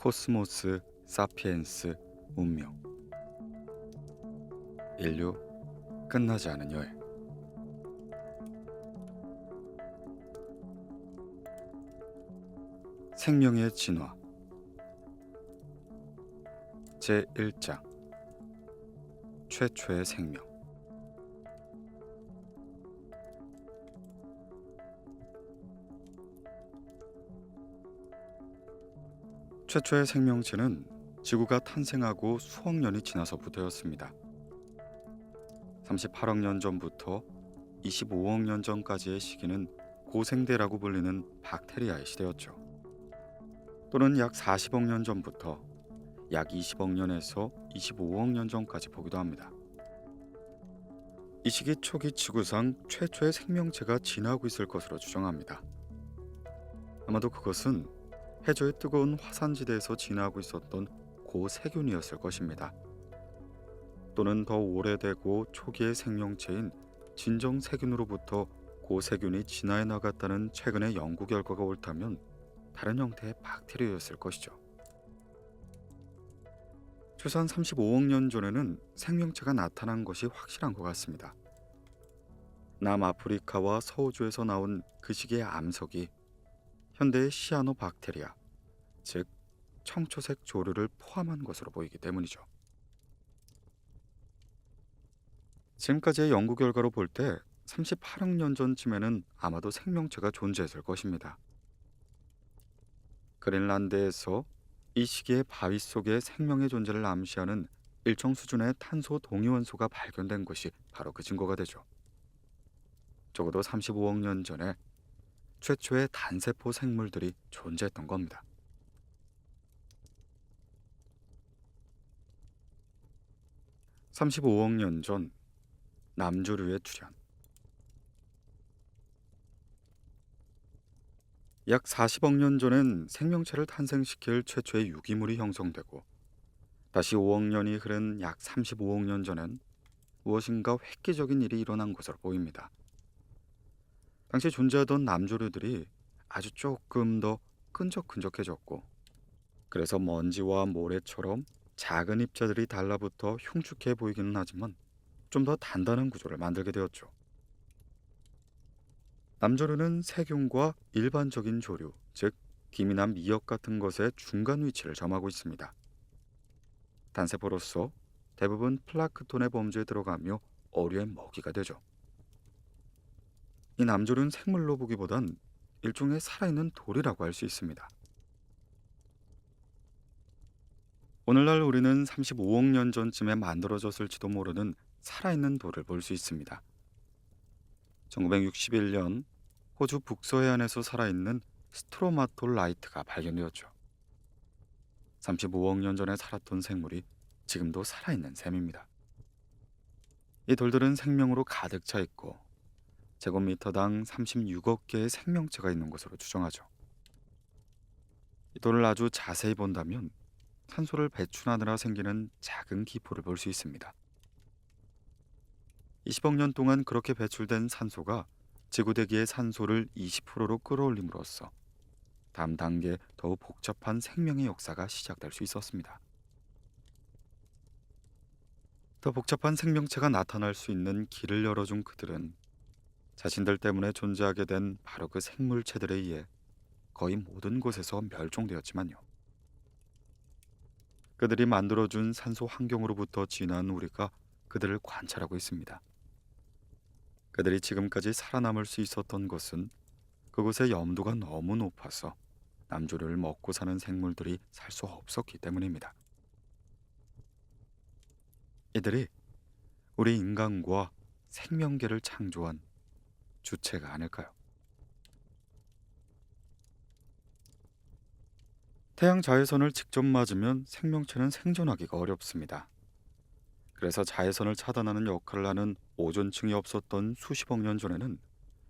코스모스 사피엔스 운명. 인류 끝나지 않은 여행. 생명의 진화. 제1장 최초의 생명. 최초의 생명체는 지구가 탄생하고 수억 년이 지나서부터였습니다. 38억 년 전부터 25억 년 전까지의 시기는 고생대라고 불리는 박테리아의 시대였죠. 또는 약 40억 년 전부터 약 20억 년에서 25억 년 전까지 보기도 합니다. 이 시기 초기 지구상 최초의 생명체가 진화하고 있을 것으로 추정합니다. 아마도 그것은 해저의 뜨거운 화산지대에서 진화하고 있었던 고세균이었을 것입니다. 또는 더 오래되고 초기의 생명체인 진정세균으로부터 고세균이 진화해 나갔다는 최근의 연구 결과가 옳다면 다른 형태의 박테리아였을 것이죠. 최소한 35억 년 전에는 생명체가 나타난 것이 확실한 것 같습니다. 남아프리카와 서호주에서 나온 그 시기의 암석이 현대의 시아노박테리아, 즉 청초색 조류를 포함한 것으로 보이기 때문이죠. 지금까지의 연구 결과로 볼 때 38억 년 전쯤에는 아마도 생명체가 존재했을 것입니다. 그린란드에서 이 시기의 바위 속에 생명의 존재를 암시하는 일정 수준의 탄소 동위원소가 발견된 것이 바로 그 증거가 되죠. 적어도 35억 년 전에 최초의 단세포 생물들이 존재했던 겁니다. (35억 년 전) 남조류의 출현. 약 40억 년 전엔 생명체를 탄생시킬 최초의 유기물이 형성되고, 다시 5억 년이 흐른 약 35억 년 전엔 무엇인가 획기적인 일이 일어난 것으로 보입니다. 당시 존재하던 남조류들이 아주 조금 더 끈적끈적해졌고, 그래서 먼지와 모래처럼 작은 입자들이 달라붙어 흉측해 보이기는 하지만 좀 더 단단한 구조를 만들게 되었죠. 남조류는 세균과 일반적인 조류, 즉 김이나 미역 같은 것의 중간 위치를 점하고 있습니다. 단세포로서 대부분 플라크톤의 범주에 들어가며 어류의 먹이가 되죠. 이 남조류는 생물로 보기보단 일종의 살아있는 돌이라고 할 수 있습니다. 오늘날 우리는 35억 년 전쯤에 만들어졌을지도 모르는 살아있는 돌을 볼 수 있습니다. 1961년 호주 북서해안에서 살아있는 스트로마톨라이트가 발견되었죠. 35억 년 전에 살았던 생물이 지금도 살아있는 셈입니다. 이 돌들은 생명으로 가득 차 있고 제곱미터당 36억 개의 생명체가 있는 것으로 추정하죠. 이 돌을 아주 자세히 본다면 산소를 배출하느라 생기는 작은 기포를 볼 수 있습니다. 20억 년 동안 그렇게 배출된 산소가 지구 대기의 산소를 20%로 끌어올림으로써 다음 단계 더욱 복잡한 생명의 역사가 시작될 수 있었습니다. 더 복잡한 생명체가 나타날 수 있는 길을 열어준 그들은 자신들 때문에 존재하게 된 바로 그 생물체들에 의해 거의 모든 곳에서 멸종되었지만요. 그들이 만들어준 산소 환경으로부터 진화한 우리가 그들을 관찰하고 있습니다. 그들이 지금까지 살아남을 수 있었던 것은 그곳의 염도가 너무 높아서 남조류를 먹고 사는 생물들이 살 수 없었기 때문입니다. 이들이 우리 인간과 생명계를 창조한 주체가 아닐까요? 태양 자외선을 직접 맞으면 생명체는 생존하기가 어렵습니다. 그래서 자외선을 차단하는 역할을 하는 오존층이 없었던 수십억 년 전에는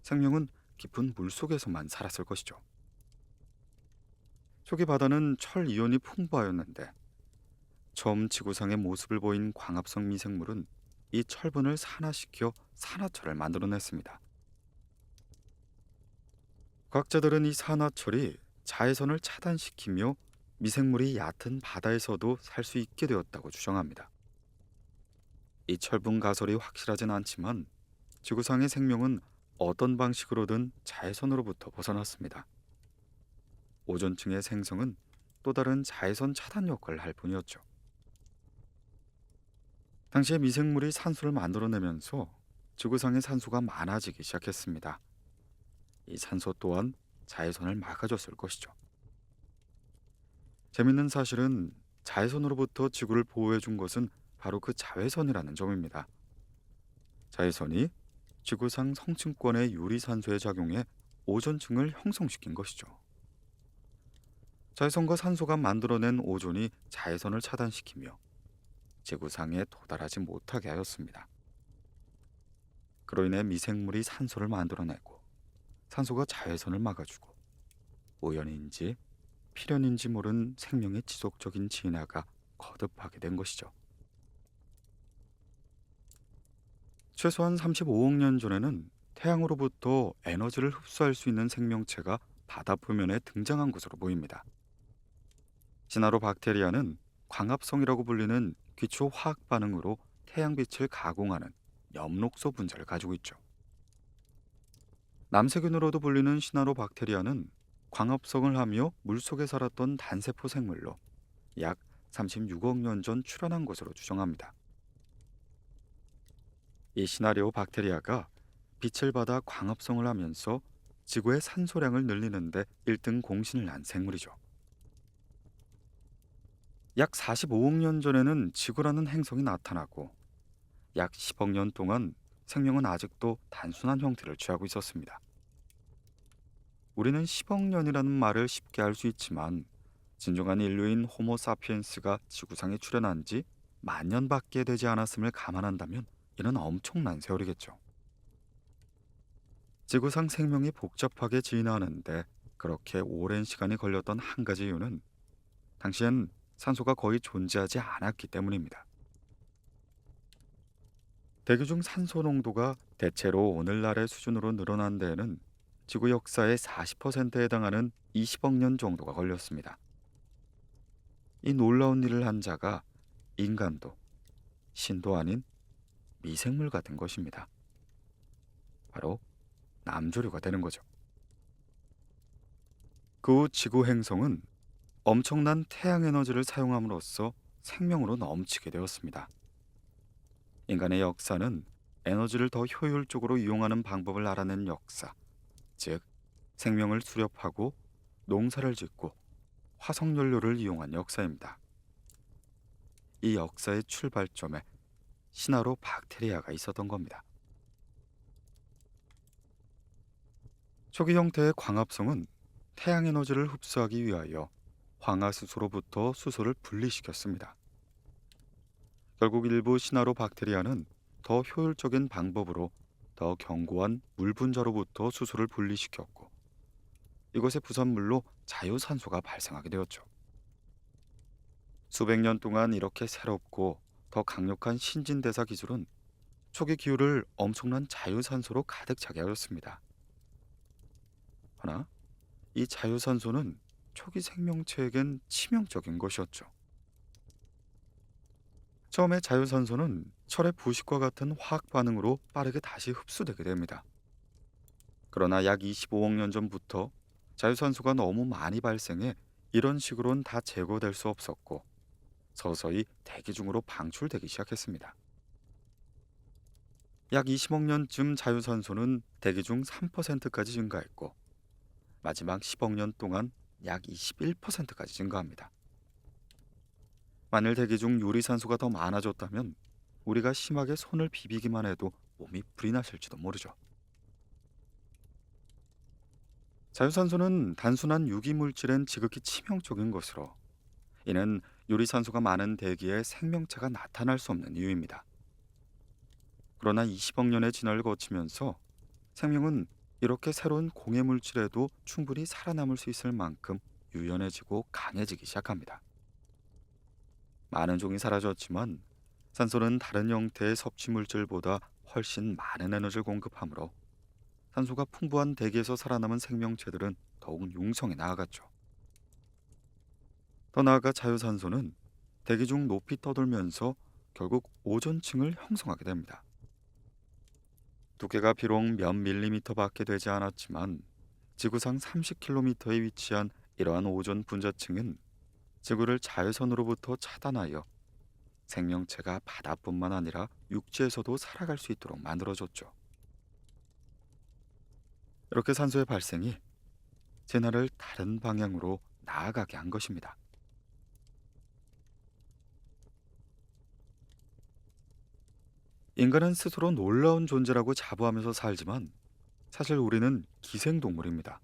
생명은 깊은 물속에서만 살았을 것이죠. 초기 바다는 철 이온이 풍부하였는데 처음 지구상의 모습을 보인 광합성 미생물은 이 철분을 산화시켜 산화철을 만들어냈습니다. 과학자들은 이 산화철이 자외선을 차단시키며 미생물이 얕은 바다에서도 살 수 있게 되었다고 주장합니다. 이 철분 가설이 확실하진 않지만 지구상의 생명은 어떤 방식으로든 자외선으로부터 벗어났습니다. 오존층의 생성은 또 다른 자외선 차단 역할을 할 뿐이었죠. 당시에 미생물이 산소를 만들어내면서 지구상의 산소가 많아지기 시작했습니다. 이 산소 또한 자외선을 막아줬을 것이죠. 재밌는 사실은 자외선으로부터 지구를 보호해 준 것은 바로 그 자외선이라는 점입니다. 자외선이 지구상 성층권의 유리산소에 작용해 오존층을 형성시킨 것이죠. 자외선과 산소가 만들어낸 오존이 자외선을 차단시키며 지구상에 도달하지 못하게 하였습니다. 그로 인해 미생물이 산소를 만들어내고 산소가 자외선을 막아주고 우연인지 필연인지 모른 생명의 지속적인 진화가 거듭하게 된 것이죠. 최소한 35억 년 전에는 태양으로부터 에너지를 흡수할 수 있는 생명체가 바다 표면에 등장한 것으로 보입니다. 시나로박테리아는 광합성이라고 불리는 기초 화학 반응으로 태양빛을 가공하는 엽록소 분자를 가지고 있죠. 남세균으로도 불리는 시나로박테리아는 광합성을 하며 물속에 살았던 단세포 생물로 약 36억 년 전 출현한 것으로 추정합니다. 이 시나리오 박테리아가 빛을 받아 광합성을 하면서 지구의 산소량을 늘리는데 1등 공신을 한 생물이죠. 약 45억 년 전에는 지구라는 행성이 나타나고 약 10억 년 동안 생명은 아직도 단순한 형태를 취하고 있었습니다. 우리는 10억 년이라는 말을 쉽게 할 수 있지만 진정한 인류인 호모사피엔스가 지구상에 출현한 지 10,000년밖에 되지 않았음을 감안한다면 이는 엄청난 세월이겠죠. 지구상 생명이 복잡하게 진화하는데 그렇게 오랜 시간이 걸렸던 한 가지 이유는 당시엔 산소가 거의 존재하지 않았기 때문입니다. 대기 중 산소 농도가 대체로 오늘날의 수준으로 늘어난 데에는 지구 역사의 40%에 해당하는 20억 년 정도가 걸렸습니다. 이 놀라운 일을 한 자가 인간도 신도 아닌 미생물 같은 것입니다. 바로 남조류가 되는 거죠. 그 후 지구 행성은 엄청난 태양 에너지를 사용함으로써 생명으로 넘치게 되었습니다. 인간의 역사는 에너지를 더 효율적으로 이용하는 방법을 알아낸 역사, 즉 생명을 수렵하고 농사를 짓고 화석연료를 이용한 역사입니다. 이 역사의 출발점에 신화로 박테리아가 있었던 겁니다. 초기 형태의 광합성은 태양 에너지를 흡수하기 위하여 황화수소로부터 수소를 분리시켰습니다. 결국 일부 신화로 박테리아는 더 효율적인 방법으로 더 견고한 물 분자로부터 수소를 분리시켰고 이것의 부산물로 자유산소가 발생하게 되었죠. 수백 년 동안 이렇게 새롭고 더 강력한 신진대사 기술은 초기 기후를 엄청난 자유산소로 가득 차게 하였습니다. 허나 이 자유산소는 초기 생명체에겐 치명적인 것이었죠. 처음에 자유산소는 철의 부식과 같은 화학 반응으로 빠르게 다시 흡수되게 됩니다. 그러나 약 25억 년 전부터 자유산소가 너무 많이 발생해 이런 식으로는 다 제거될 수 없었고 서서히 대기 중으로 방출되기 시작했습니다. 약 20억 년쯤 자유산소는 대기 중 3%까지 증가했고 마지막 10억 년 동안 약 21%까지 증가합니다. 만일 대기 중 유리산소가 더 많아졌다면 우리가 심하게 손을 비비기만 해도 몸이 불이 나실지도 모르죠. 자유산소는 단순한 유기물질엔 지극히 치명적인 것으로 이는 유리산소가 많은 대기에 생명체가 나타날 수 없는 이유입니다. 그러나 20억 년의 진화를 거치면서 생명은 이렇게 새로운 공해 물질에도 충분히 살아남을 수 있을 만큼 유연해지고 강해지기 시작합니다. 많은 종이 사라졌지만 산소는 다른 형태의 섭취 물질보다 훨씬 많은 에너지를 공급하므로 산소가 풍부한 대기에서 살아남은 생명체들은 더욱 융성해 나아갔죠. 더 나아가 자유산소는 대기 중 높이 떠돌면서 결국 오존층을 형성하게 됩니다. 두께가 비록 몇 밀리미터밖에 되지 않았지만 지구상 30km에 위치한 이러한 오존 분자층은 지구를 자외선으로부터 차단하여 생명체가 바다뿐만 아니라 육지에서도 살아갈 수 있도록 만들어줬죠. 이렇게 산소의 발생이 진화를 다른 방향으로 나아가게 한 것입니다. 인간은 스스로 놀라운 존재라고 자부하면서 살지만 사실 우리는 기생동물입니다.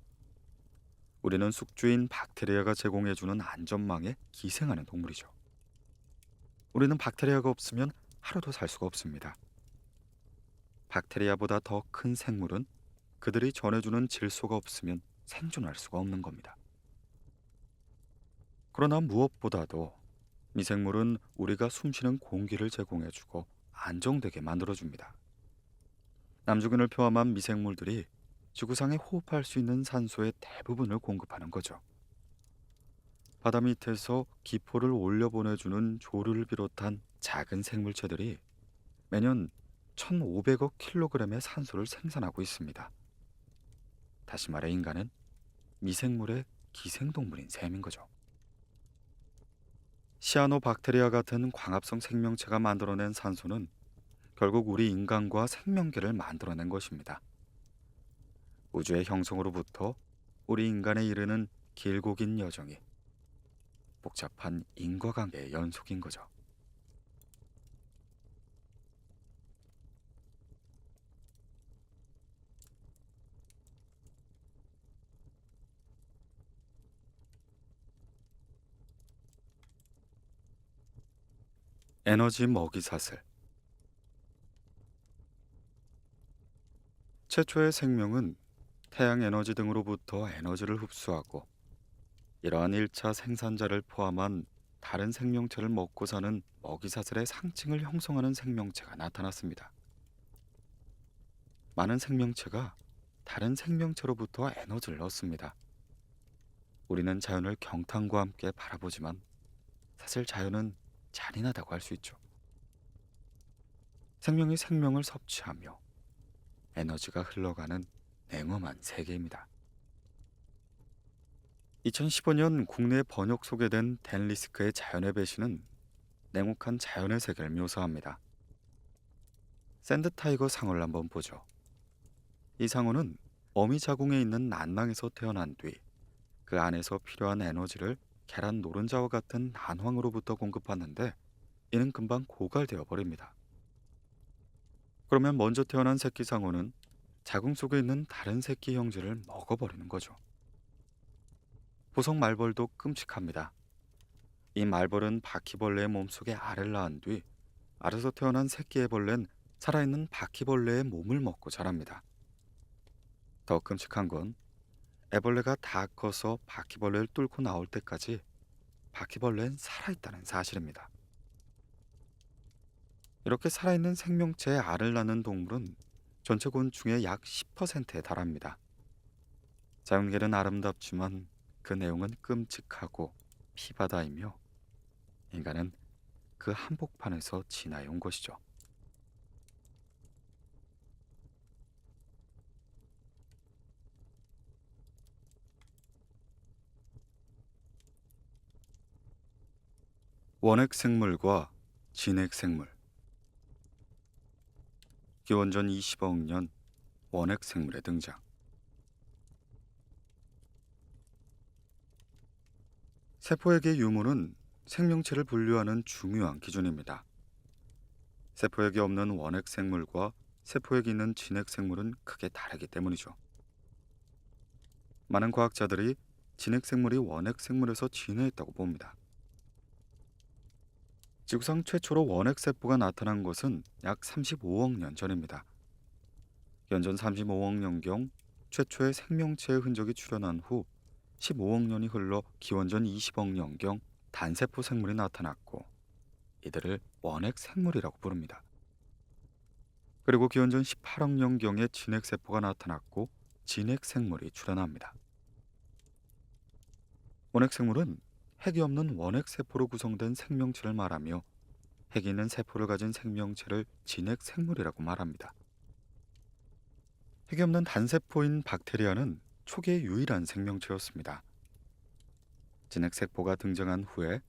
우리는 숙주인 박테리아가 제공해주는 안전망에 기생하는 동물이죠. 우리는 박테리아가 없으면 하루도 살 수가 없습니다. 박테리아보다 더 큰 생물은 그들이 전해주는 질소가 없으면 생존할 수가 없는 겁니다. 그러나 무엇보다도 미생물은 우리가 숨쉬는 공기를 제공해주고 안정되게 만들어줍니다. 남주균을 포함한 미생물들이 지구상에 호흡할 수 있는 산소의 대부분을 공급하는 거죠. 바다 밑에서 기포를 올려보내주는 조류를 비롯한 작은 생물체들이 매년 1,500억 킬로그램의 산소를 생산하고 있습니다. 다시 말해 인간은 미생물의 기생동물인 셈인 거죠. 시아노박테리아 같은 광합성 생명체가 만들어낸 산소는 결국 우리 인간과 생명계를 만들어낸 것입니다. 우주의 형성으로부터 우리 인간에 이르는 길고 긴 여정이 복잡한 인과관계의 연속인 거죠. 에너지 먹이사슬. 최초의 생명은 태양 에너지 등으로부터 에너지를 흡수하고 이러한 1차 생산자를 포함한 다른 생명체를 먹고 사는 먹이사슬의 상층을 형성하는 생명체가 나타났습니다. 많은 생명체가 다른 생명체로부터 에너지를 얻습니다. 우리는 자연을 경탄과 함께 바라보지만 사실 자연은 잔인하다고 할 수 있죠. 생명이 생명을 섭취하며 에너지가 흘러가는 냉엄한 세계입니다. 2015년 국내 번역 소개된 댄 리스크의 자연의 배신은 냉혹한 자연의 세계를 묘사합니다. 샌드 타이거 상어를 한번 보죠. 이 상어는 어미 자궁에 있는 난낭에서 태어난 뒤 그 안에서 필요한 에너지를 계란 노른자와 같은 난황으로부터 공급받는데 이는 금방 고갈되어 버립니다. 그러면 먼저 태어난 새끼 상어는 자궁 속에 있는 다른 새끼 형제를 먹어버리는 거죠. 보석 말벌도 끔찍합니다. 이 말벌은 바퀴벌레의 몸속에 알을 낳은 뒤 알에서 태어난 새끼 애벌레는 살아있는 바퀴벌레의 몸을 먹고 자랍니다. 더 끔찍한 건 애벌레가 다 커서 바퀴벌레를 뚫고 나올 때까지 바퀴벌레는 살아있다는 사실입니다. 이렇게 살아있는 생명체의 알을 낳는 동물은 전체 곤충의 약 10%에 달합니다. 자연계는 아름답지만 그 내용은 끔찍하고 피바다이며 인간은 그 한복판에서 진화해 온 것이죠. 원핵생물과 진핵생물. 기원전 20억 년 원핵생물의 등장. 세포에게 유무는 생명체를 분류하는 중요한 기준입니다. 세포에게 없는 원핵생물과 세포에게 있는 진핵생물은 크게 다르기 때문이죠. 많은 과학자들이 진핵생물이 원핵생물에서 진화했다고 봅니다. 지구상 최초로 원핵세포가 나타난 것은 약 35억 년 전입니다. 연전 35억 년경 최초의 생명체의 흔적이 출현한 후 15억 년이 흘러 기원전 20억 년경 단세포 생물이 나타났고 이들을 원핵생물이라고 부릅니다. 그리고 기원전 18억 년경에 진핵세포가 나타났고 진핵생물이 출현합니다. 원핵생물은 핵이 없는 원핵 세포로 구성된 생명체를 말하며 핵이 있는 세포를 가진 생명체를 진핵 생물이라고 말합니다. 핵이 없는 단세포인 박테리아는 초기의 유일한 생명체였습니다. 진핵 세포가 등장한 후에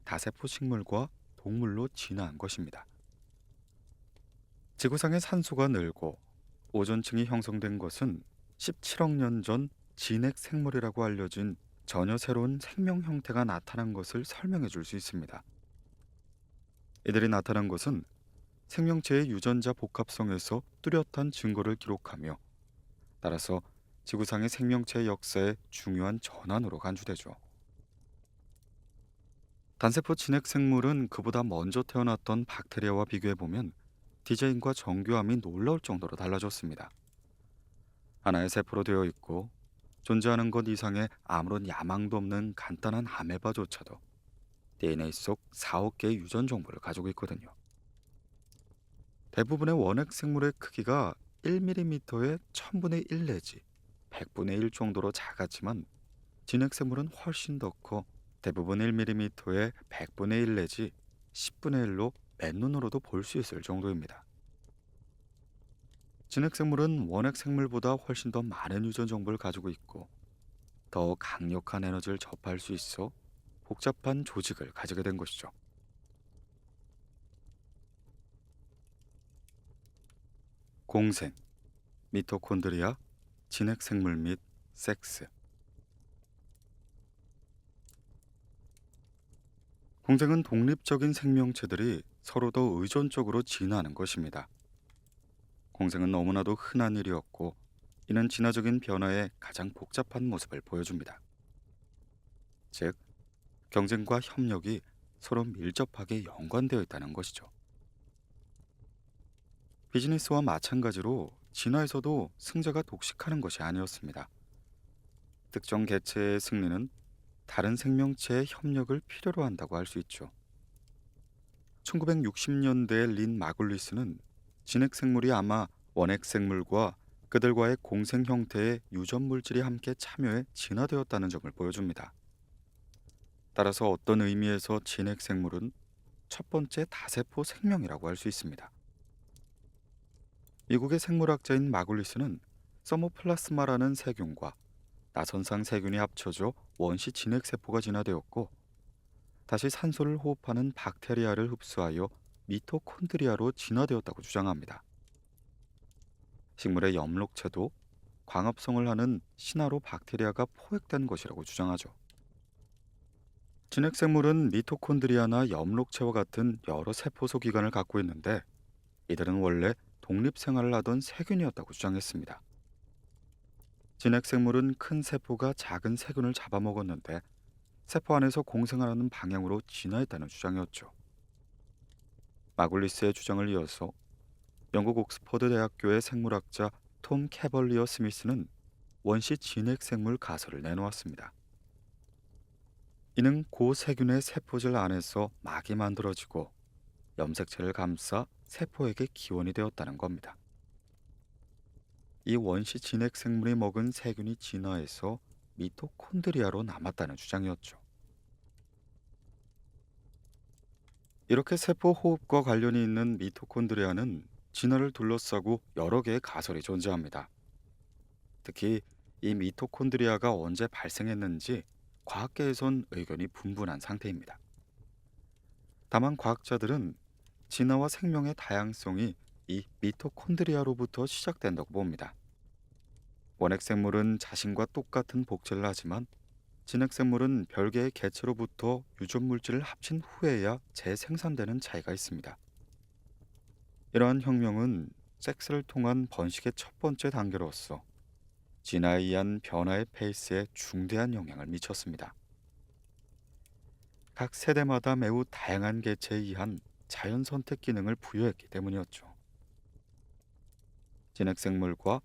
다세포 식물과 동물로 진화한 것입니다. 지구상의 산소가 늘고 오존층이 형성된 것은 17억 년 전 진핵 생물이라고 알려진 전혀 새로운 생명 형태가 나타난 것을 설명해 줄 수 있습니다. 이들이 나타난 것은 생명체의 유전자 복합성에서 뚜렷한 증거를 기록하며 따라서 지구상의 생명체의 역사에 중요한 전환으로 간주되죠. 단세포 진핵 생물은 그보다 먼저 태어났던 박테리아와 비교해보면 디자인과 정교함이 놀라울 정도로 달라졌습니다. 하나의 세포로 되어 있고 존재하는 것 이상의 아무런 야망도 없는 간단한 아메바조차도 DNA 속 4억 개의 유전 정보를 가지고 있거든요. 대부분의 원핵 생물의 크기가 1mm의 1000분의 1 내지 100분의 1 정도로 작았지만 진핵 생물은 훨씬 더 커 대부분 1mm의 100분의 1 내지 10분의 1로 맨눈으로도 볼 수 있을 정도입니다. 진핵 생물은 원핵 생물보다 훨씬 더 많은 유전 정보를 가지고 있고 더 강력한 에너지를 접할 수 있어 복잡한 조직을 가지게 된 것이죠. 공생, 미토콘드리아, 진핵 생물 및 섹스. 공생은 독립적인 생명체들이 서로 더 의존적으로 진화하는 것입니다. 공생은 너무나도 흔한 일이었고 이는 진화적인 변화의 가장 복잡한 모습을 보여줍니다. 즉, 경쟁과 협력이 서로 밀접하게 연관되어 있다는 것이죠. 비즈니스와 마찬가지로 진화에서도 승자가 독식하는 것이 아니었습니다. 특정 개체의 승리는 다른 생명체의 협력을 필요로 한다고 할 수 있죠. 1960년대에 린 마굴리스는 진핵 생물이 아마 원핵 생물과 그들과의 공생 형태의 유전 물질이 함께 참여해 진화되었다는 점을 보여줍니다. 따라서 어떤 의미에서 진핵 생물은 첫 번째 다세포 생명이라고 할 수 있습니다. 미국의 생물학자인 마굴리스는 서모플라스마라는 세균과 나선상 세균이 합쳐져 원시 진핵 세포가 진화되었고 다시 산소를 호흡하는 박테리아를 흡수하여 미토콘드리아로 진화되었다고 주장합니다. 식물의 엽록체도 광합성을 하는 신화로 박테리아가 포획된 것이라고 주장하죠. 진핵 생물은 미토콘드리아나 엽록체와 같은 여러 세포소 기관을 갖고 있는데 이들은 원래 독립 생활을 하던 세균이었다고 주장했습니다. 진핵 생물은 큰 세포가 작은 세균을 잡아먹었는데 세포 안에서 공생하는 방향으로 진화했다는 주장이었죠. 마굴리스의 주장을 이어서 영국 옥스퍼드 대학교의 생물학자 톰 캐벌리어 스미스는 원시 진핵 생물 가설을 내놓았습니다. 이는 고세균의 세포질 안에서 막이 만들어지고 염색체를 감싸 세포에게 기원이 되었다는 겁니다. 이 원시 진핵 생물이 먹은 세균이 진화해서 미토콘드리아로 남았다는 주장이었죠. 이렇게 세포 호흡과 관련이 있는 미토콘드리아는 진화를 둘러싸고 여러 개의 가설이 존재합니다. 특히 이 미토콘드리아가 언제 발생했는지 과학계에선 의견이 분분한 상태입니다. 다만 과학자들은 진화와 생명의 다양성이 이 미토콘드리아로부터 시작된다고 봅니다. 원핵 생물은 자신과 똑같은 복제를 하지만 진핵 생물은 별개의 개체로부터 유전 물질을 합친 후에야 재생산되는 차이가 있습니다. 이러한 혁명은 섹스를 통한 번식의 첫 번째 단계로서 진화에 의한 변화의 페이스에 중대한 영향을 미쳤습니다. 각 세대마다 매우 다양한 개체에 의한 자연 선택 기능을 부여했기 때문이었죠. 진핵 생물과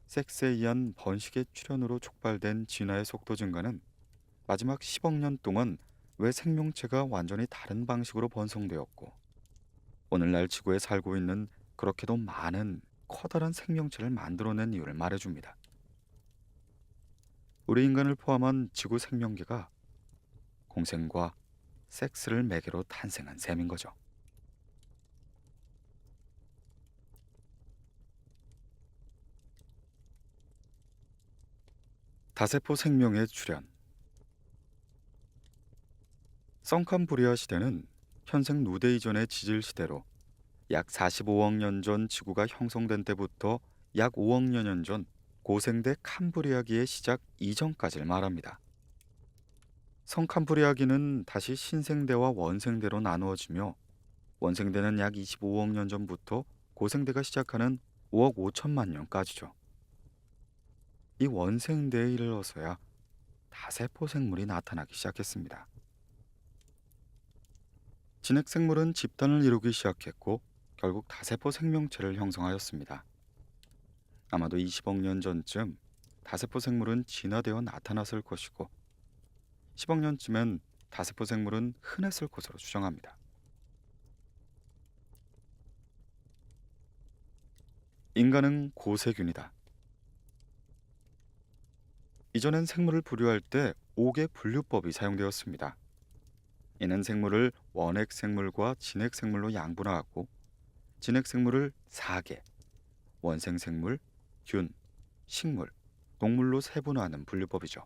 섹스에 의한 번식의 출현으로 촉발된 진화의 속도 증가는 마지막 10억 년 동안 왜 생명체가 완전히 다른 방식으로 번성되었고 오늘날 지구에 살고 있는 그렇게도 많은 커다란 생명체를 만들어낸 이유를 말해줍니다. 우리 인간을 포함한 지구 생명계가 공생과 섹스를 매개로 탄생한 셈인 거죠. 다세포 생명의 출현. 성캄브리아 시대는 현생 누대 이전의 지질 시대로 약 45억 년 전 지구가 형성된 때부터 약 5억 년 전 고생대 캄브리아기의 시작 이전까지를 말합니다. 성캄브리아기는 다시 신생대와 원생대로 나누어지며, 원생대는 약 25억 년 전부터 고생대가 시작하는 5억 5천만 년까지죠. 이 원생대에 이르러서야 다세포 생물이 나타나기 시작했습니다. 진핵생물은 집단을 이루기 시작했고 결국 다세포 생명체를 형성하였습니다. 아마도 20억 년 전쯤 다세포 생물은 진화되어 나타났을 것이고 10억 년쯤엔 다세포 생물은 흔했을 것으로 추정합니다. 인간은 고세균이다. 이전엔 생물을 분류할 때 5개 분류법이 사용되었습니다. 이는 생물을 원핵생물과 진핵생물로 양분화하고 진핵생물을 4개, 원생생물, 균, 식물, 동물로 세분화하는 분류법이죠.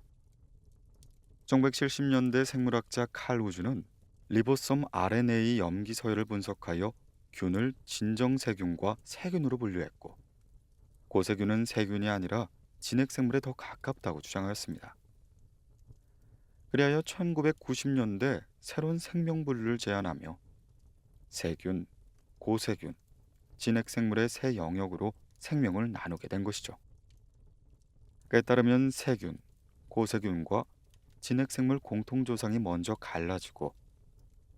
1970년대 생물학자 칼 우주는 리보솜 RNA 염기 서열을 분석하여 균을 진정세균과 세균으로 분류했고, 고세균은 세균이 아니라 진핵생물에 더 가깝다고 주장하였습니다. 그리하여 1990년대 새로운 생명 분류를 제안하며 세균, 고세균, 진핵생물의 세 영역으로 생명을 나누게 된 것이죠. 그에 따르면 세균, 고세균과 진핵생물 공통조상이 먼저 갈라지고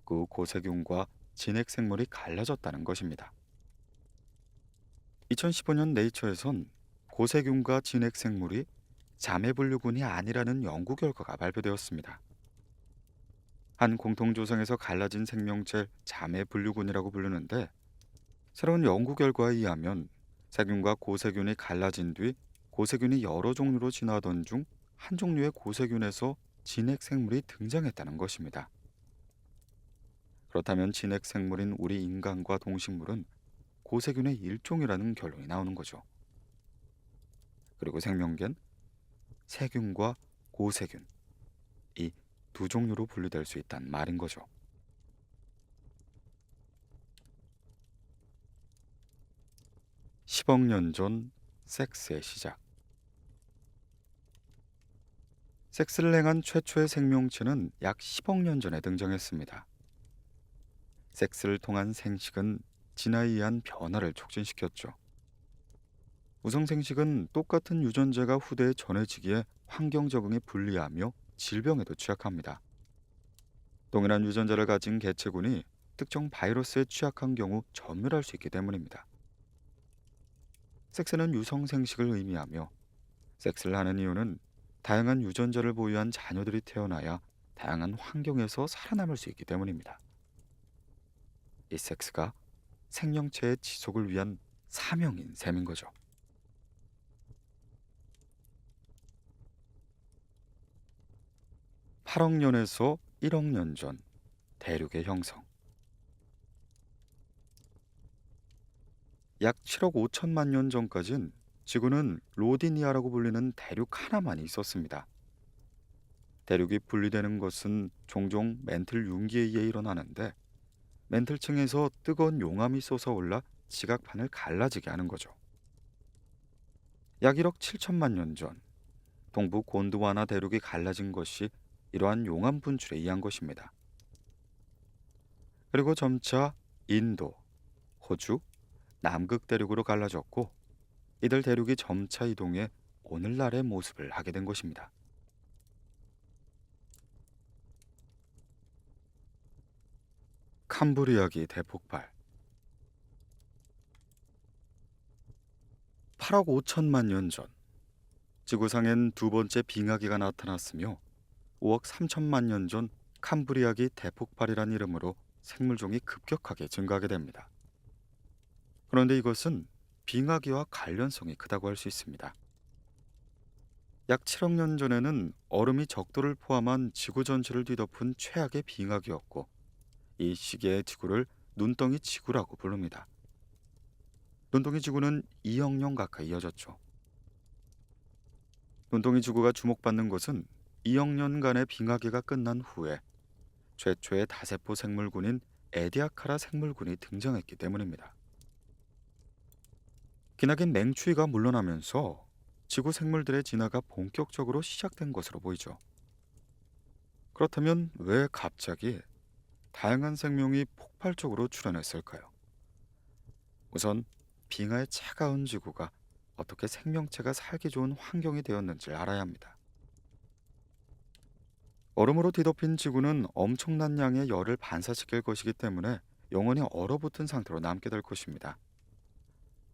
그 고세균과 진핵생물이 갈라졌다는 것입니다. 2015년 네이처에선 고세균과 진핵생물이 자매분류군이 아니라는 연구 결과가 발표되었습니다. 한 공통조상에서 갈라진 생명체 자매분류군이라고 부르는데, 새로운 연구 결과에 의하면 세균과 고세균이 갈라진 뒤 고세균이 여러 종류로 진화하던 중 한 종류의 고세균에서 진핵생물이 등장했다는 것입니다. 그렇다면 진핵생물인 우리 인간과 동식물은 고세균의 일종이라는 결론이 나오는 거죠. 그리고 생명계는 세균과 고세균, 이 두 종류로 분류될 수 있다는 말인 거죠. 10억 년 전 섹스의 시작. 섹스를 행한 최초의 생명체는 약 10억 년 전에 등장했습니다. 섹스를 통한 생식은 진화에 의한 변화를 촉진시켰죠. 우성생식은 똑같은 유전자가 후대에 전해지기에 환경 적응에 불리하며 질병에도 취약합니다. 동일한 유전자를 가진 개체군이 특정 바이러스에 취약한 경우 전멸할 수 있기 때문입니다. 섹스는 유성생식을 의미하며, 섹스를 하는 이유는 다양한 유전자를 보유한 자녀들이 태어나야 다양한 환경에서 살아남을 수 있기 때문입니다. 이 섹스가 생명체의 지속을 위한 사명인 셈인 거죠. (8억 년에서 1억 년 전) 대륙의 형성. 약 7억 5천만 년 전까진 지구는 로디니아라고 불리는 대륙 하나만 있었습니다. 대륙이 분리되는 것은 종종 멘틀 융기에 의해 일어나는데, 멘틀층에서 뜨거운 용암이 솟아올라 지각판을 갈라지게 하는 거죠. 약 1억 7천만 년 전, 동부 곤드와나 대륙이 갈라진 것이 이러한 용암 분출에 의한 것입니다. 그리고 점차 인도, 호주, 남극 대륙으로 갈라졌고, 이들 대륙이 점차 이동해 오늘날의 모습을 하게 된 것입니다. 캄브리아기 대폭발. 8억 5천만 년 전, 지구상엔 두 번째 빙하기가 나타났으며 5억 3천만 년 전 캄브리아기 대폭발이란 이름으로 생물종이 급격하게 증가하게 됩니다. 그런데 이것은 빙하기와 관련성이 크다고 할 수 있습니다. 약 7억 년 전에는 얼음이 적도를 포함한 지구 전체를 뒤덮은 최악의 빙하기였고, 이 시기의 지구를 눈덩이 지구라고 부릅니다. 눈덩이 지구는 2억 년 가까이 이어졌죠. 눈덩이 지구가 주목받는 것은 2억 년간의 빙하기가 끝난 후에 최초의 다세포 생물군인 에디아카라 생물군이 등장했기 때문입니다. 기나긴 냉추위가 물러나면서 지구 생물들의 진화가 본격적으로 시작된 것으로 보이죠. 그렇다면 왜 갑자기 다양한 생명이 폭발적으로 출현했을까요? 우선 빙하의 차가운 지구가 어떻게 생명체가 살기 좋은 환경이 되었는지를 알아야 합니다. 얼음으로 뒤덮인 지구는 엄청난 양의 열을 반사시킬 것이기 때문에 영원히 얼어붙은 상태로 남게 될 것입니다.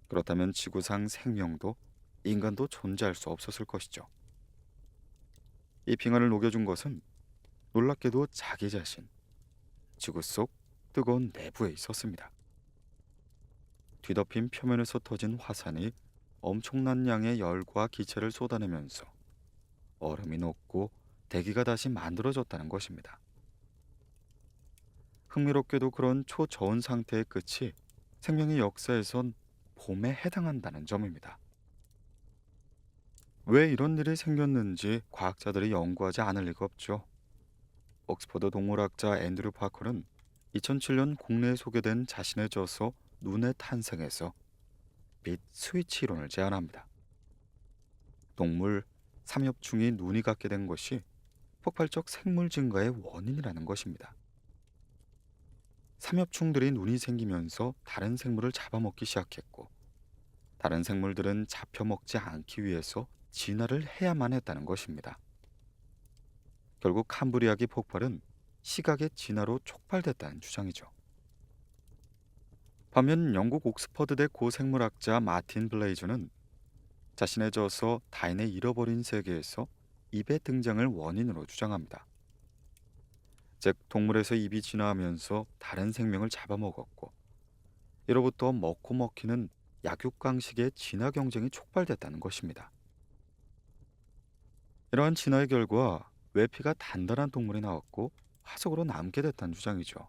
그렇다면 지구상 생명도 인간도 존재할 수 없었을 것이죠. 이 빙하를 녹여준 것은 놀랍게도 자기 자신, 지구 속 뜨거운 내부에 있었습니다. 뒤덮인 표면에서 터진 화산이 엄청난 양의 열과 기체를 쏟아내면서 얼음이 녹고 대기가 다시 만들어졌다는 것입니다. 흥미롭게도 그런 초저온 상태의 끝이 생명의 역사에선 봄에 해당한다는 점입니다. 왜 이런 일이 생겼는지 과학자들이 연구하지 않을 리가 없죠. 옥스퍼드 동물학자 앤드류 파커는 2007년 국내에 소개된 자신의 저서 눈의 탄생에서 빛 스위치 이론을 제안합니다. 동물 삼엽충이 눈이 갖게 된 것이 폭발적 생물 증가의 원인이라는 것입니다. 삼엽충들이 눈이 생기면서 다른 생물을 잡아먹기 시작했고, 다른 생물들은 잡혀먹지 않기 위해서 진화를 해야만 했다는 것입니다. 결국 캄브리아기 폭발은 시각의 진화로 촉발됐다는 주장이죠. 반면 영국 옥스퍼드대 고생물학자 마틴 블레이저는 자신의 저서 다인의 잃어버린 세계에서 입의 등장을 원인으로 주장합니다. 즉, 동물에서 입이 진화하면서 다른 생명을 잡아먹었고, 이로부터 먹고 먹히는 약육강식의 진화 경쟁이 촉발됐다는 것입니다. 이러한 진화의 결과 외피가 단단한 동물이 나왔고 화석으로 남게 됐다는 주장이죠.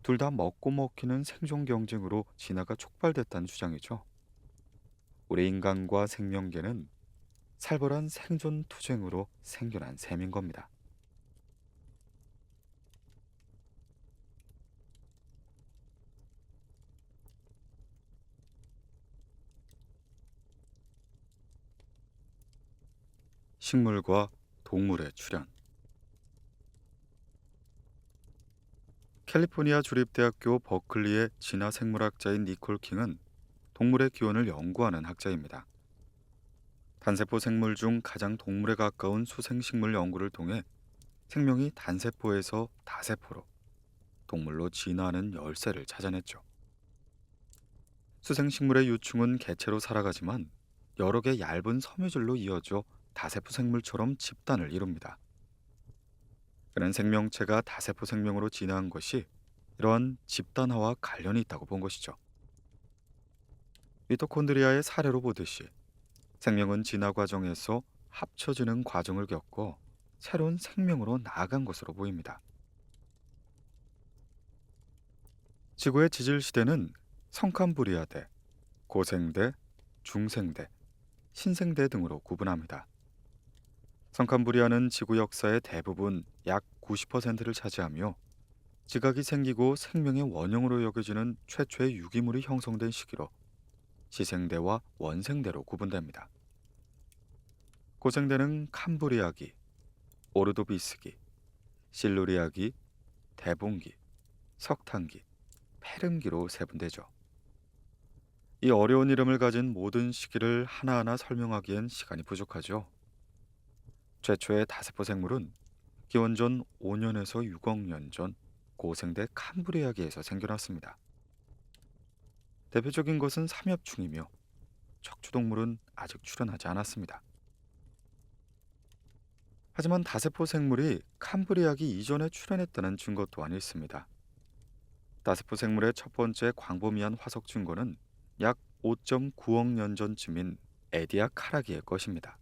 둘 다 먹고 먹히는 생존 경쟁으로 진화가 촉발됐다는 주장이죠. 우리 인간과 생명계는 살벌한 생존 투쟁으로 생겨난 셈인 겁니다. 식물과 동물의 출현. 캘리포니아 주립대학교 버클리의 진화생물학자인 니콜 킹은 동물의 기원을 연구하는 학자입니다. 단세포 생물 중 가장 동물에 가까운 수생식물 연구를 통해 생명이 단세포에서 다세포로, 동물로 진화하는 열쇠를 찾아냈죠. 수생식물의 유충은 개체로 살아가지만 여러 개 얇은 섬유줄로 이어져 다세포 생물처럼 집단을 이룹니다. 그는 생명체가 다세포 생명으로 진화한 것이 이러한 집단화와 관련이 있다고 본 것이죠. 미토콘드리아의 사례로 보듯이 생명은 진화 과정에서 합쳐지는 과정을 겪고 새로운 생명으로 나아간 것으로 보입니다. 지구의 지질 시대는 성캄브리아대, 고생대, 중생대, 신생대 등으로 구분합니다. 성캄브리아는 지구 역사의 대부분 약 90%를 차지하며 지각이 생기고 생명의 원형으로 여겨지는 최초의 유기물이 형성된 시기로 시생대와 원생대로 구분됩니다. 고생대는 캄브리아기, 오르도비스기, 실루리아기, 대봉기, 석탄기, 페름기로 세분되죠. 이 어려운 이름을 가진 모든 시기를 하나하나 설명하기엔 시간이 부족하죠. 최초의 다세포 생물은 기원전 5년에서 6억 년 전 고생대 캄브리아기에서 생겨났습니다. 대표적인 것은 삼엽충이며 척추동물은 아직 출현하지 않았습니다. 하지만 다세포 생물이 캄브리아기 이전에 출현했다는 증거 또한 있습니다. 다세포 생물의 첫 번째 광범위한 화석 증거는 약 5.9억 년 전쯤인 에디아카라기의 것입니다.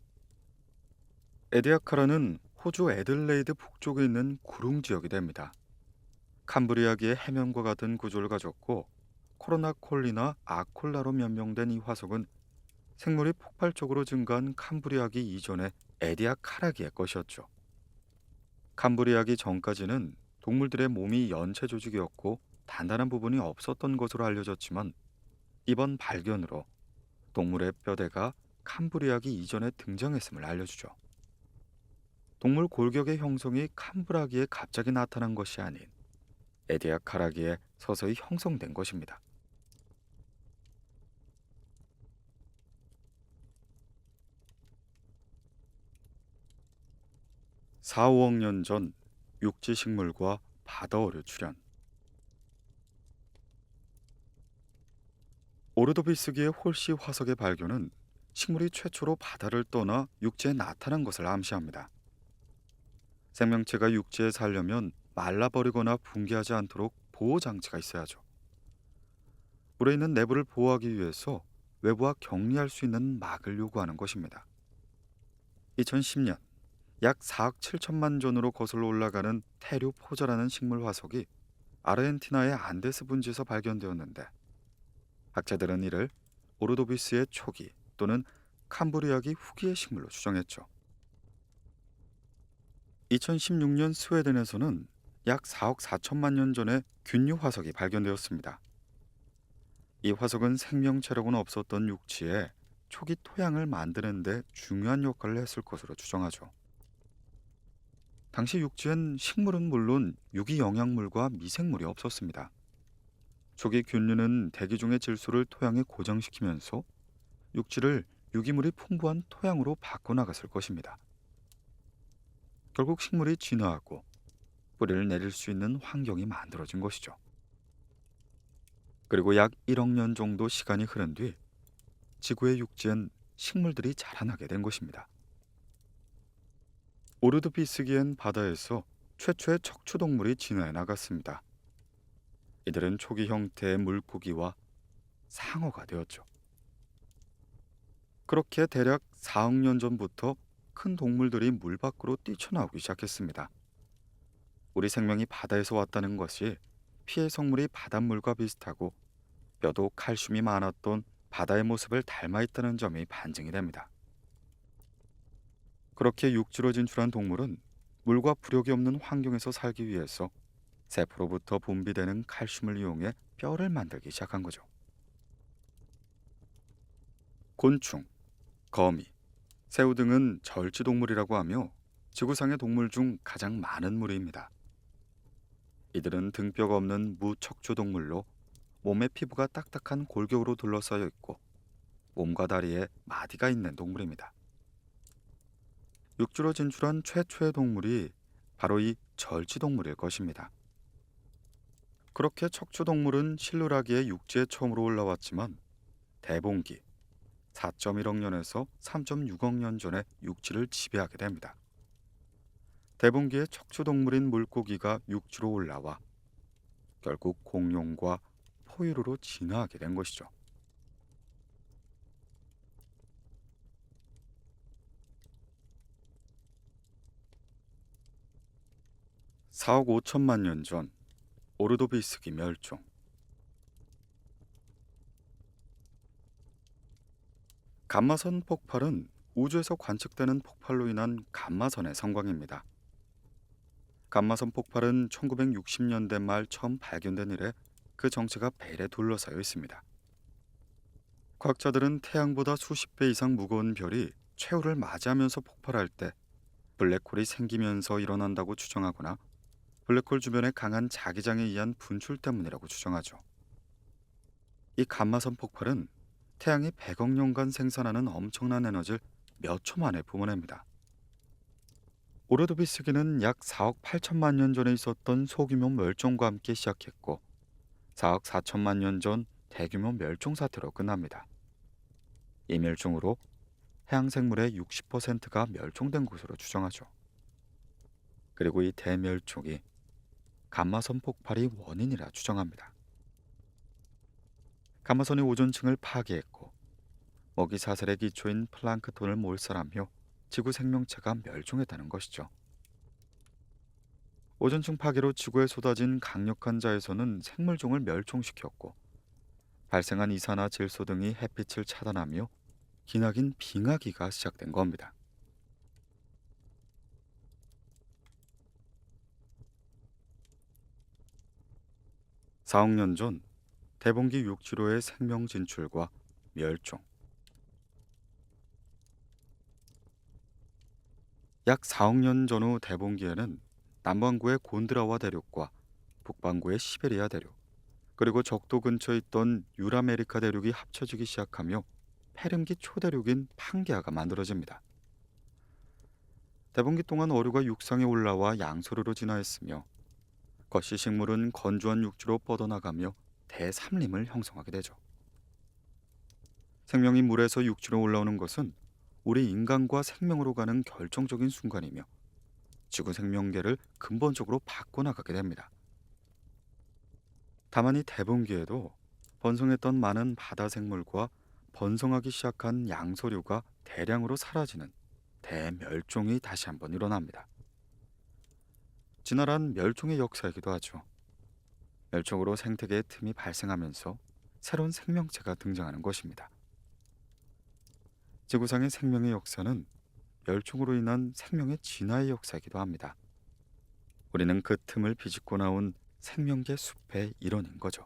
에디아카라는 호주 애들레이드 북쪽에 있는 구릉 지역이 됩니다. 캄브리아기의 해면과 같은 구조를 가졌고 코로나콜리나 아콜라로 변명된 이 화석은 생물이 폭발적으로 증가한 캄브리아기 이전의 에디아카라기의 것이었죠. 캄브리아기 전까지는 동물들의 몸이 연체 조직이었고 단단한 부분이 없었던 것으로 알려졌지만 이번 발견으로 동물의 뼈대가 캄브리아기 이전에 등장했음을 알려주죠. 동물 골격의 형성이 캄브라기에 갑자기 나타난 것이 아닌 에디아카라기에 서서히 형성된 것입니다. 4, 5억 년 전 육지 식물과 바다어류 출현. 오르도비스기의 홀씨 화석의 발견은 식물이 최초로 바다를 떠나 육지에 나타난 것을 암시합니다. 생명체가 육지에 살려면 말라버리거나 붕괴하지 않도록 보호 장치가 있어야죠. 물에 있는 내부를 보호하기 위해서 외부와 격리할 수 있는 막을 요구하는 것입니다. 2010년 약 4억 7천만 전으로 거슬러 올라가는 테료포자라는 식물 화석이 아르헨티나의 안데스 분지에서 발견되었는데 학자들은 이를 오르도비스의 초기 또는 캄브리아기 후기의 식물로 추정했죠. 2016년 스웨덴에서는 약 4억 4천만 년 전에 균류 화석이 발견되었습니다. 이 화석은 생명체로는 없었던 육지에 초기 토양을 만드는 데 중요한 역할을 했을 것으로 추정하죠. 당시 육지엔 식물은 물론 유기 영양물과 미생물이 없었습니다. 초기 균류는 대기 중의 질소를 토양에 고정시키면서 육지를 유기물이 풍부한 토양으로 바꿔나갔을 것입니다. 결국 식물이 진화하고 뿌리를 내릴 수 있는 환경이 만들어진 것이죠. 그리고 약 1억 년 정도 시간이 흐른 뒤 지구의 육지엔 식물들이 자라나게 된 것입니다. 오르드비스기엔 바다에서 최초의 척추동물이 진화해 나갔습니다. 이들은 초기 형태의 물고기와 상어가 되었죠. 그렇게 대략 4억 년 전부터 큰 동물들이 물 밖으로 뛰쳐나오기 시작했습니다. 우리 생명이 바다에서 왔다는 것이 피해 성물이 바닷물과 비슷하고 뼈도 칼슘이 많았던 바다의 모습을 닮아 있다는 점이 반증이 됩니다. 그렇게 육지로 진출한 동물은 물과 부력이 없는 환경에서 살기 위해서 세포로부터 분비되는 칼슘을 이용해 뼈를 만들기 시작한 거죠. 곤충, 거미, 새우 등은 절지동물이라고 하며 지구상의 동물 중 가장 많은 무리입니다. 이들은 등뼈가 없는 무척추동물로 몸의 피부가 딱딱한 골격으로 둘러싸여 있고 몸과 다리에 마디가 있는 동물입니다. 육지로 진출한 최초의 동물이 바로 이 절지동물일 것입니다. 그렇게 척추동물은 실루라기에 육지에 처음으로 올라왔지만 대봉기 4.1억 년에서 3.6억 년 전에 육지를 지배하게 됩니다. 대봉기의 척추동물인 물고기가 육지로 올라와 결국 공룡과 포유류로 진화하게 된 것이죠. 4억 5천만 년 전 오르도비스기 멸종. 감마선 폭발은 우주에서 관측되는 폭발로 인한 감마선의 성광입니다. 감마선 폭발은 1960년대 말 처음 발견된 이래 그 정체가 벨에 둘러싸여 있습니다. 과학자들은 태양보다 수십 배 이상 무거운 별이 최후를 맞이하면서 폭발할 때 블랙홀이 생기면서 일어난다고 추정하거나 블랙홀 주변의 강한 자기장에 의한 분출 때문이라고 추정하죠. 이 감마선 폭발은 태양이 100억 년간 생산하는 엄청난 에너지를 몇 초 만에 뿜어냅니다. 오르도비스기는 약 4억 8천만 년 전에 있었던 소규모 멸종과 함께 시작했고 4억 4천만 년 전 대규모 멸종 사태로 끝납니다. 이 멸종으로 해양 생물의 60%가 멸종된 것으로 추정하죠. 그리고 이 대멸종이 감마선 폭발이 원인이라 추정합니다. 감마선이 오존층을 파괴했고 먹이 사슬의 기초인 플랑크톤을 몰살하며 지구 생명체가 멸종했다는 것이죠. 오존층 파괴로 지구에 쏟아진 강력한 자외선은 생물종을 멸종시켰고, 발생한 이산화 질소 등이 햇빛을 차단하며 기나긴 빙하기가 시작된 겁니다. 4억 년 전 대봉기 육지로의 생명 진출과 멸종. 약 4억 년 전후 대봉기에는 남반구의 곤드라와 대륙과 북반구의 시베리아 대륙, 그리고 적도 근처에 있던 유라메리카 대륙이 합쳐지기 시작하며 페름기 초대륙인 판게아가 만들어집니다. 대봉기 동안 어류가 육상에 올라와 양서류로 진화했으며, 거시 식물은 건조한 육지로 뻗어나가며 대삼림을 형성하게 되죠. 생명이 물에서 육지로 올라오는 것은 우리 인간과 생명으로 가는 결정적인 순간이며, 지구 생명계를 근본적으로 바꿔나가게 됩니다. 다만 이 대분기에도 번성했던 많은 바다 생물과 번성하기 시작한 양서류가 대량으로 사라지는 대멸종이 다시 한번 일어납니다. 진화란 멸종의 역사이기도 하죠. 멸종으로 생태계의 틈이 발생하면서 새로운 생명체가 등장하는 것입니다. 지구상의 생명의 역사는 멸종으로 인한 생명의 진화의 역사이기도 합니다. 우리는 그 틈을 비집고 나온 생명계 숲의 일원인 거죠.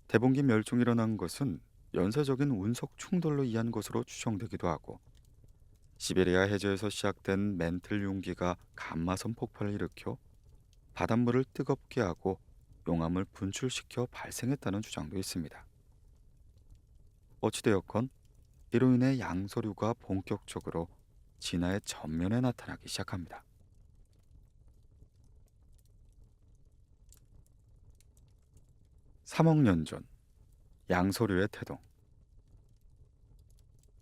대봉기 멸종이 일어난 것은 연쇄적인 운석 충돌로 인한 것으로 추정되기도 하고, 시베리아 해저에서 시작된 멘틀 융기가 감마선 폭발을 일으켜 바닷물을 뜨겁게 하고 용암을 분출시켜 발생했다는 주장도 있습니다. 어찌되었건 이로 인해 양서류가 본격적으로 진화의 전면에 나타나기 시작합니다. 3억 년 전 양서류의 태동.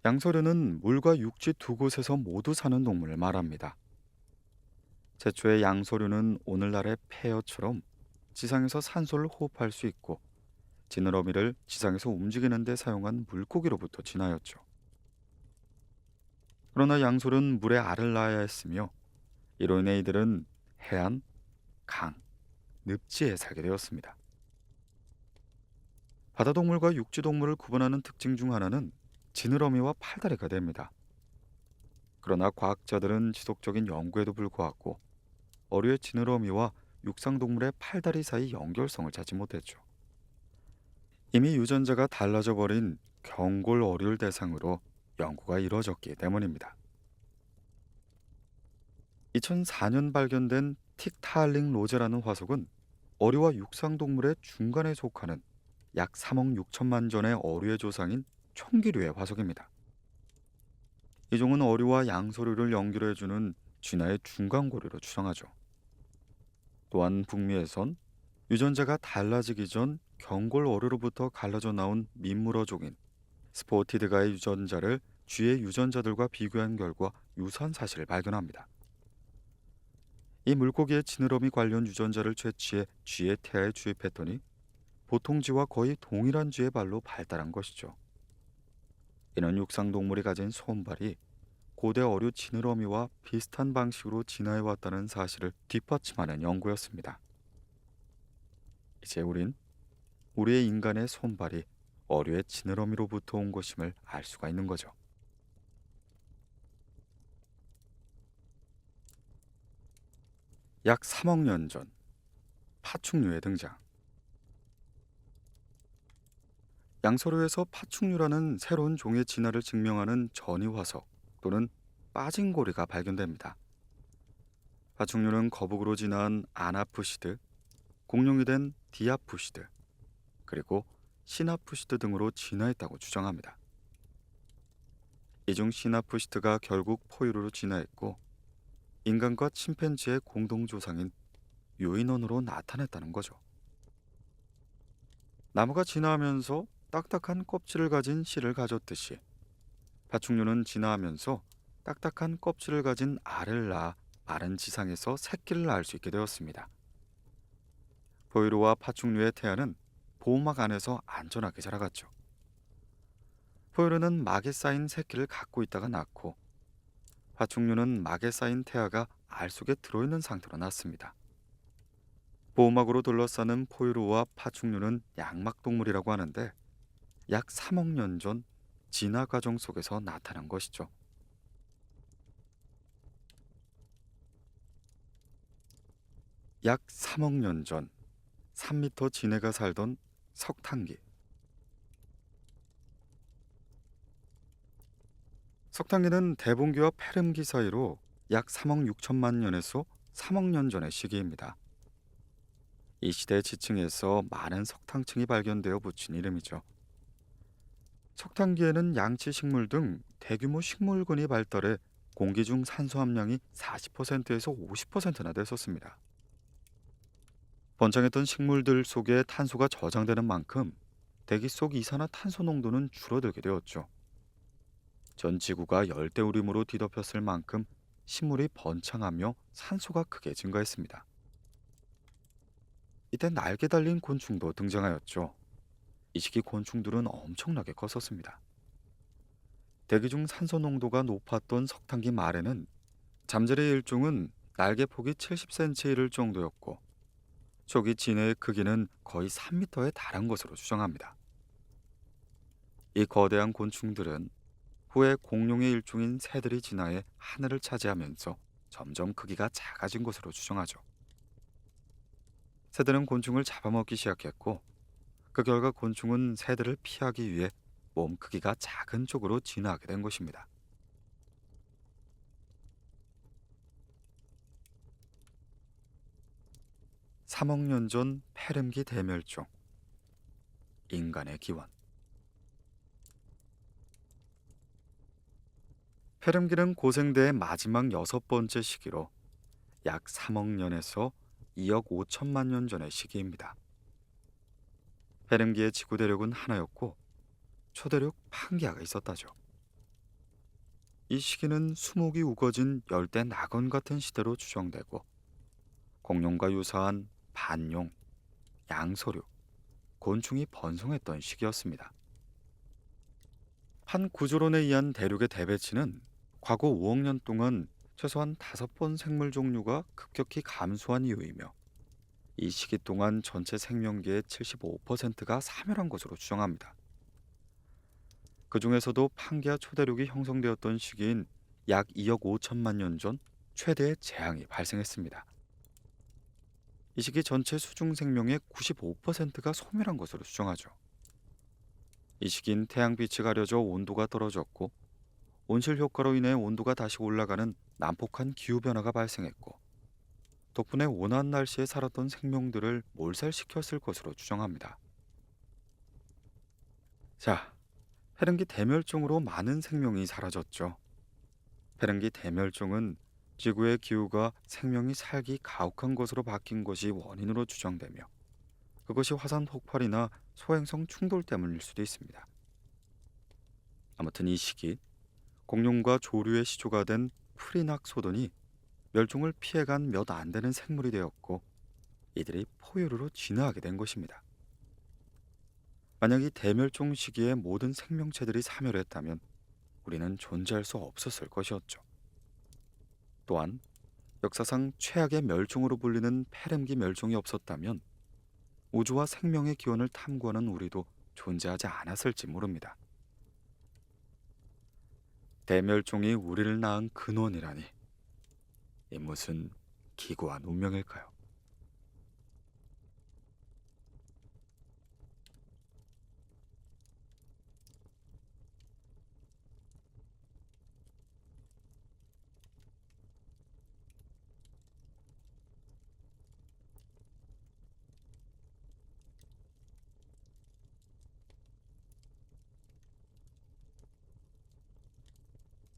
양서류는 물과 육지 두 곳에서 모두 사는 동물을 말합니다. 최초의 양서류는 오늘날의 폐어처럼 지상에서 산소를 호흡할 수 있고, 지느러미를 지상에서 움직이는 데 사용한 물고기로부터 진화했죠. 그러나 양서류는 물에 알을 낳아야 했으며, 이로 인해 이들은 해안, 강, 늪지에 살게 되었습니다. 바다동물과 육지동물을 구분하는 특징 중 하나는 지느러미와 팔다리가 됩니다. 그러나 과학자들은 지속적인 연구에도 불구하고 어류의 지느러미와 육상동물의 팔다리 사이 연결성을 찾지 못했죠. 이미 유전자가 달라져 버린 경골 어류를 대상으로 연구가 이루어졌기 때문입니다. 2004년 발견된 틱타알링 로제라는 화석은 어류와 육상동물의 중간에 속하는 약 3억 6천만 전의 어류의 조상인 총기류의 화석입니다. 이 종은 어류와 양서류를 연결해주는 진화의 중간고리로 추정하죠. 또한 북미에선 유전자가 달라지기 전 경골 어류로부터 갈라져 나온 민물어종인 스포티드가의 유전자를 쥐의 유전자들과 비교한 결과 유사한 사실을 발견합니다. 이 물고기의 지느러미 관련 유전자를 채취해 쥐의 태아에 주입했더니 보통 쥐와 거의 동일한 쥐의 발로 발달한 것이죠. 이는 육상동물이 가진 손발이 고대 어류 지느러미와 비슷한 방식으로 진화해왔다는 사실을 뒷받침하는 연구였습니다. 이제 우리의 인간의 손발이 어류의 지느러미로부터 온 것임을 알 수가 있는 거죠. 약 3억 년 전 파충류의 등장. 양서류에서 파충류라는 새로운 종의 진화를 증명하는 전이화석 또는 빠진 고리가 발견됩니다. 파충류는 거북으로 진화한 아나푸시드, 공룡이 된 디아푸시드, 그리고 시나푸시드 등으로 진화했다고 주장합니다. 이 중 시나푸시드가 결국 포유류로 진화했고, 인간과 침팬지의 공동조상인 유인원으로 나타났다는 거죠. 나무가 진화하면서 딱딱한 껍질을 가진 씨를 가졌듯이 파충류는 진화하면서 딱딱한 껍질을 가진 알을 낳아 마른 지상에서 새끼를 낳을 수 있게 되었습니다. 포유류와 파충류의 태아는 보호막 안에서 안전하게 자라갔죠. 포유류는 막에 쌓인 새끼를 갖고 있다가 낳고, 파충류는 막에 쌓인 태아가 알 속에 들어있는 상태로 낳습니다. 보호막으로 둘러싸는 포유류와 파충류는 양막동물이라고 하는데, 약 3억 년 전 진화 과정 속에서 나타난 것이죠. 약 3억 년 전 3미터 진해가 살던 석탄기. 석탄기는 대봉기와 페름기 사이로 약 3억 6천만 년에서 3억 년 전의 시기입니다. 이 시대 지층에서 많은 석탄층이 발견되어 붙인 이름이죠. 석탄기에는 양치 식물 등 대규모 식물군이 발달해 공기 중 산소 함량이 40%에서 50%나 됐었습니다. 번창했던 식물들 속에 탄소가 저장되는 만큼 대기 속 이산화탄소 농도는 줄어들게 되었죠. 전 지구가 열대우림으로 뒤덮였을 만큼 식물이 번창하며 산소가 크게 증가했습니다. 이때 날개 달린 곤충도 등장하였죠. 이 시기 곤충들은 엄청나게 컸었습니다. 대기 중 산소 농도가 높았던 석탄기 말에는 잠재의 일종은 날개 폭이 70cm에 이를 정도였고, 초기 진해의 크기는 거의 3m에 달한 것으로 추정합니다. 이 거대한 곤충들은 후에 공룡의 일종인 새들이 진화해 하늘을 차지하면서 점점 크기가 작아진 것으로 추정하죠. 새들은 곤충을 잡아먹기 시작했고, 그 결과 곤충은 새들을 피하기 위해 몸 크기가 작은 쪽으로 진화하게 된 것입니다. 3억 년 전 페름기 대멸종, 인간의 기원. 페름기는 고생대의 마지막 6번째 시기로 약 3억 년에서 2억 5천만 년 전의 시기입니다. 페름기의 지구 대륙은 하나였고 초대륙 판기아가 있었다죠. 이 시기는 수목이 우거진 열대 낙원 같은 시대로 추정되고, 공룡과 유사한 반용, 양서류, 곤충이 번성했던 시기였습니다. 한 구조론에 의한 대륙의 대배치는 과거 5억 년 동안 최소한 5번 생물 종류가 급격히 감소한 이유이며, 이 시기 동안 전체 생명계의 75%가 사멸한 것으로 추정합니다. 그 중에서도 판기아 초대륙이 형성되었던 시기인 약 2억 5천만 년 전 최대의 재앙이 발생했습니다. 이 시기 전체 수중 생명의 95%가 소멸한 것으로 추정하죠. 이 시기인 태양빛이 가려져 온도가 떨어졌고, 온실 효과로 인해 온도가 다시 올라가는 난폭한 기후변화가 발생했고, 덕분에 온화한 날씨에 살았던 생명들을 몰살시켰을 것으로 추정합니다. 자, 페른기 대멸종으로 많은 생명이 사라졌죠. 페른기 대멸종은 지구의 기후가 생명이 살기 가혹한 것으로 바뀐 것이 원인으로 추정되며, 그것이 화산 폭발이나 소행성 충돌 때문일 수도 있습니다. 아무튼 이 시기 공룡과 조류의 시초가 된 프리낙소돈이 멸종을 피해간 몇 안 되는 생물이 되었고, 이들이 포유류로 진화하게 된 것입니다. 만약 이 대멸종 시기에 모든 생명체들이 사멸했다면 우리는 존재할 수 없었을 것이었죠. 또한 역사상 최악의 멸종으로 불리는 페름기 멸종이 없었다면 우주와 생명의 기원을 탐구하는 우리도 존재하지 않았을지 모릅니다. 대멸종이 우리를 낳은 근원이라니, 이 무슨 기구한 운명일까요?